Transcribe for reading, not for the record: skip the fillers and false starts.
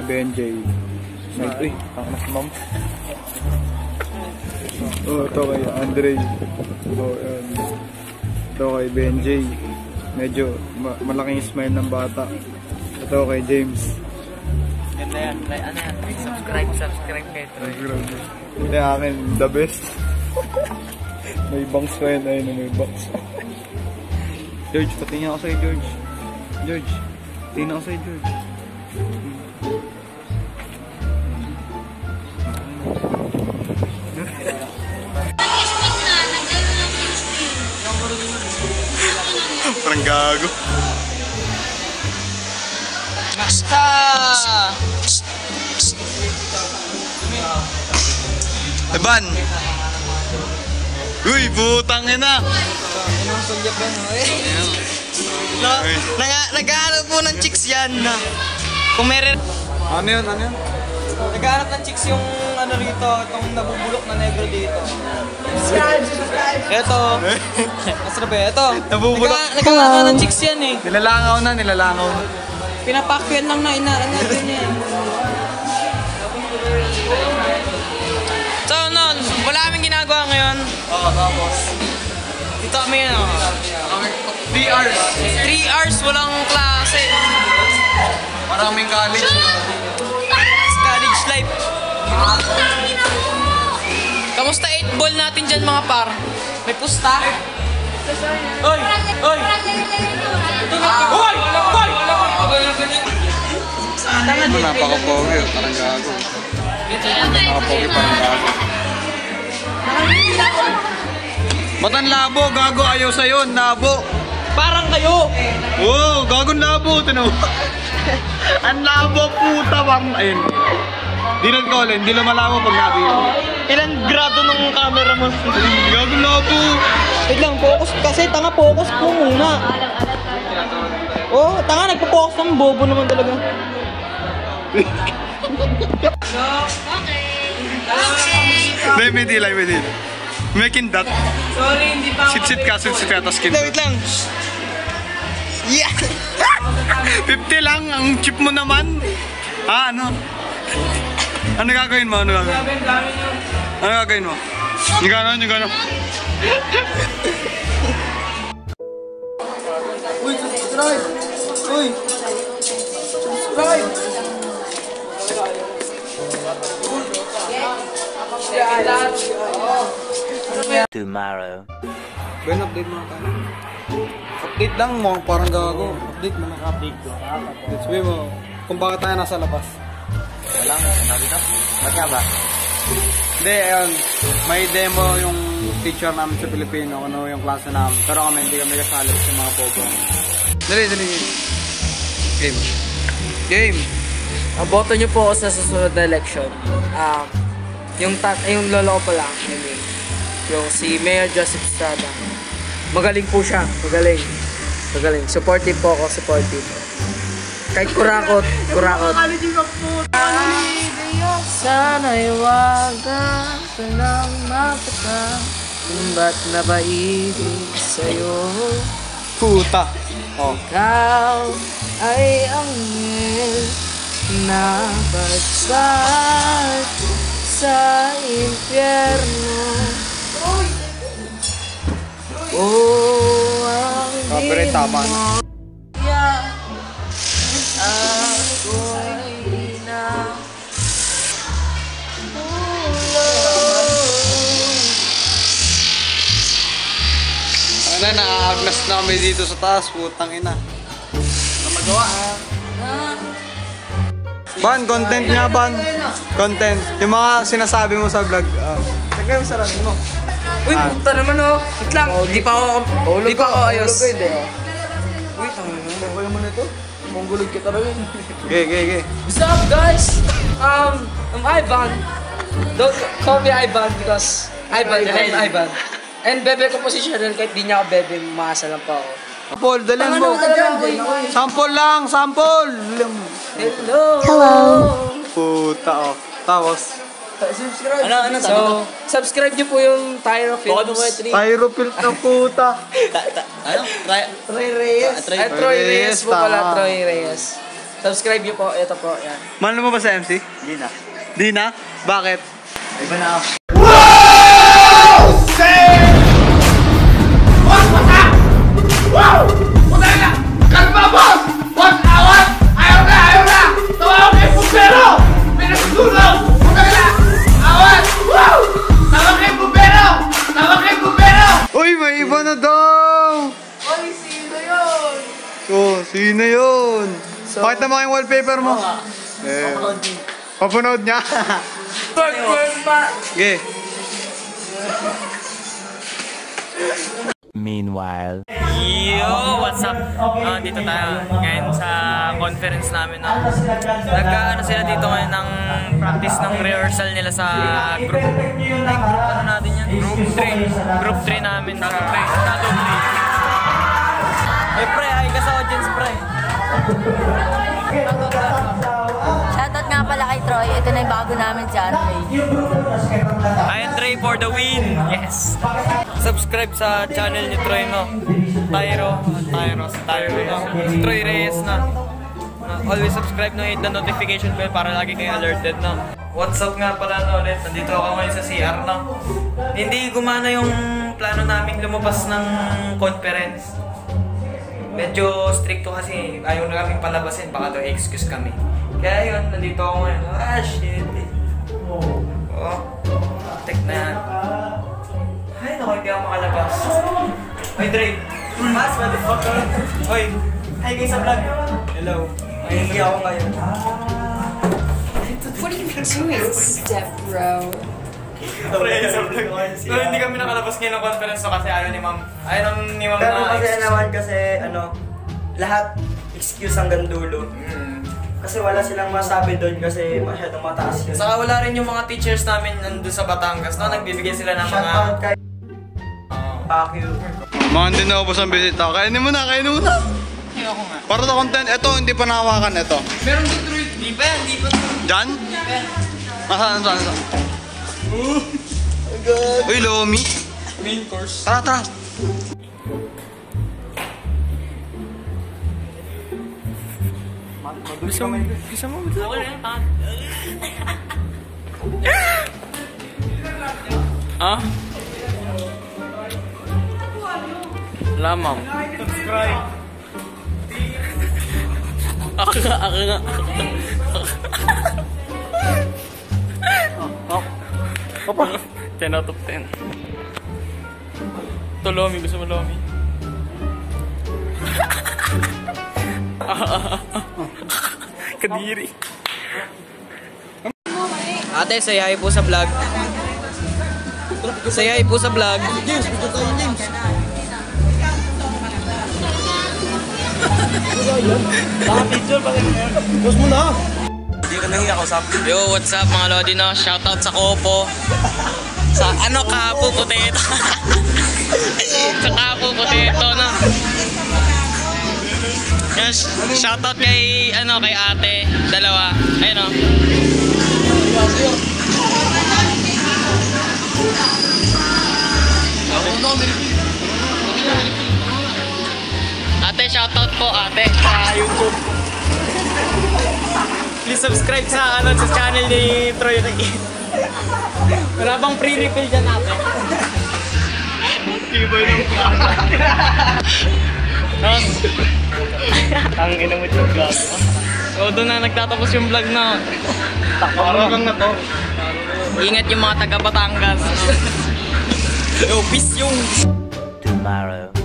kay Benjay. Uy, ang anak ma'am. Ito kay Andre. Ito kay Benjay. Medyo malaking smile ng bata. Ito kay James. Ganda yan. Ano yan? Subscribe kay Troy. Hindi akin, the best. May bangs pa yun. Ayun, may bangs. George, patingin ako sa'yo, George. George, patingin ako sa'yo, George. Parang gago. Basta! Eban! Uy, putang ina! Anong sulyap yan, naghahanap po ng chicks yan. Kung meron... Ano yun? Ano yun? Naghahanap ng chicks yung ano rito, itong nabubulok na negro dito. Ito. Masarap ba? Ito. Nabubulok. Naghahanap ng chicks yan eh. Nilalangaw na. Pinapakyan lang na natin yan. So, non, wala kaming ginagawa ngayon. Oo, tapos. Dito kami ano. 3 hours. 3 hours walang klase. Maraming college. College life. Kamusta 8 ball natin dyan mga par? May pusta? Oy! Oy! Oy! Oy! Napaka-pogi. Parang gago. Napaka-pogi, parang gago. Ba't ang labo? Gago, ayaw sa'yo. Labo. Parang kayo! Oo, gago labo. Tinawa. Ang labo, puta bang. Ayun. Di nag-call, hindi lumalabo pag nabi. Ilan grado ng camera mo? Gago labo. Wait lang, focus kasi. Tanga, focus mo muna. Oh, tanga, nagpo-focus ng bobo naman talaga. May delay. Making that. Sorry, hindi pa ako. Sit ka, tapos skin. Wait lang. Yeah! 50 lang, ang chip mo naman. Ano? Ano gagawin mo? Ano gagawin mo? Yung gano'n. Uy, subscribe! Uy! Subscribe! Tomorrow. Ben, update mo ka. Update lang mo, parang gago. Update mo na. Sabi mo, kung bakit tayo nasa labas. Walang, sabi na. Ba't nga ba? Hindi, ayun. May demo yung teacher namin sa Pilipino, ano yung klase namin. Pero hindi kami kasali sa mga popo. Dali. Game. Boto nyo po ako sa susunod na election. Yung lolo ko pala, yung si Mayor Joseph Estrada. Magaling po siya, magaling. Supportive po ako, Kahit kurakot. Sana'y wag ka nang mapata kung ba't napaibig sa'yo. Puta. Oh. Ikaw ay anghel na pagsat sa impyerno. Oh, ang Copyright, tama na. Ako'y na Naaagnas na kami dito sa taas, putang ina. Ano magawa? Ban, content nga, Ban. Content. Yung mga sinasabi mo sa vlog. Sagay mo sa mo. uy, puta naman oh. Wait lang, di pa ako ayos. Uy, Kaya mo nito? Mongolog kita rin. Okay. what's up guys? I'm Ivan. Don't call me Ivan because Ivan. And bebe ko po si Cheryl kahit di niya ako bebe, maasa lang pa ako. Sample, dalhin mo. Sample. Hello. Puta, oh. Tapos, Subscribe. So, subscribe niyo po yung Tyro Films. Tyropil na puta. Ano? Troy Reyes. Troy Reyes po pala, Troy Reyes. Subscribe niyo po. Ito po, yan. Mahal mo ba sa MC? Hindi na. Di na? Bakit? Iba na ako. Uy, may iba na daw! Ay, sino yun? So, sino yun? So- Bakit naman yung wallpaper mo? Eh, papanood niya. Okay. Meanwhile. Yo, what's up? Dito tayo ngayon sa conference namin. Nagkaano sila dito ngayon ng practice ng rehearsal nila sa group. Ano natin yan? Group 3 namin sa Shadow 3. Eh pre, ay ka sa audience pre. Shoutout nga pala kay Troy. Ito na yung bago namin si Andre. Andre for the win! Yes! Subscribe sa channel ni Troy, no? Tyro, no? Si Troy Reyes, no? Always subscribe, no? Hit the notification bell para lagi kayo alerted, no? What's up nga pala, no? Ulit, nandito ako ngayon sa CR, no? Hindi gumana yung plano namin lumabas ng conference. Medyo stricto kasi ayaw na kaming palabasin, baka daw excuse kami. Kaya yun, nandito ako ngayon. Ah, shit eh. Oo. Tek na yan. Ay, naku, hindi ako makalabas. Hoy, Dre. Mas, motherfucker. Hoy, hi guys sa vlog. Hello. Ay, hindi ako ngayon. What are you doing, step bro? Pre, sa vlog. So, hindi kami nakalabas ngayon ng conference kasi ayaw ni Ma'am. Ayaw ni Ma'am Pero na masaya excuse. naman kasi lahat excuse hanggang dulo. Kasi wala silang masabi doon kasi masyadong mataas yun. Saka wala rin yung mga teachers namin nandun sa Batangas, no? Nagbibigay sila ng mga... Shoutout kay Pacquiao. Mga hindi na ubos ang bisita. Kainin mo na, kainin mo na. Ayoko nga. Para sa content, ito, hindi pa nahawakan ito. Meron dito rin. Di pa yan, di pa. Diyan? Saan? Uy, Lomi. Main course. Tara. Bisa mo ba? Ako na Ah? Lamang. Subscribe. Ako nga. Papa. 10 out of 10. Ito, Lomi. Gusto mo, Lomi? Kadiri. Ate, sayahay po sa vlog. Sayahay po sa vlog. James, Yo, what's up mga Lodi, no? Shoutout sa Kopo. Sa ano, Kapo Potato. Sa Kapo Potato, no? Yes, shoutout kay kay ate, dalawa. Ayun oh. Ate, shoutout po ate sa YouTube. Please subscribe sa sa channel ni Troy Reyes. Wala bang free refill dyan ate? Ibay ng ang ina mo yung vlog. So doon na nagtatapos yung vlog na. Takbo lang na to. Ingat yung mga taga Batangas. Yo, peace yung. Tomorrow.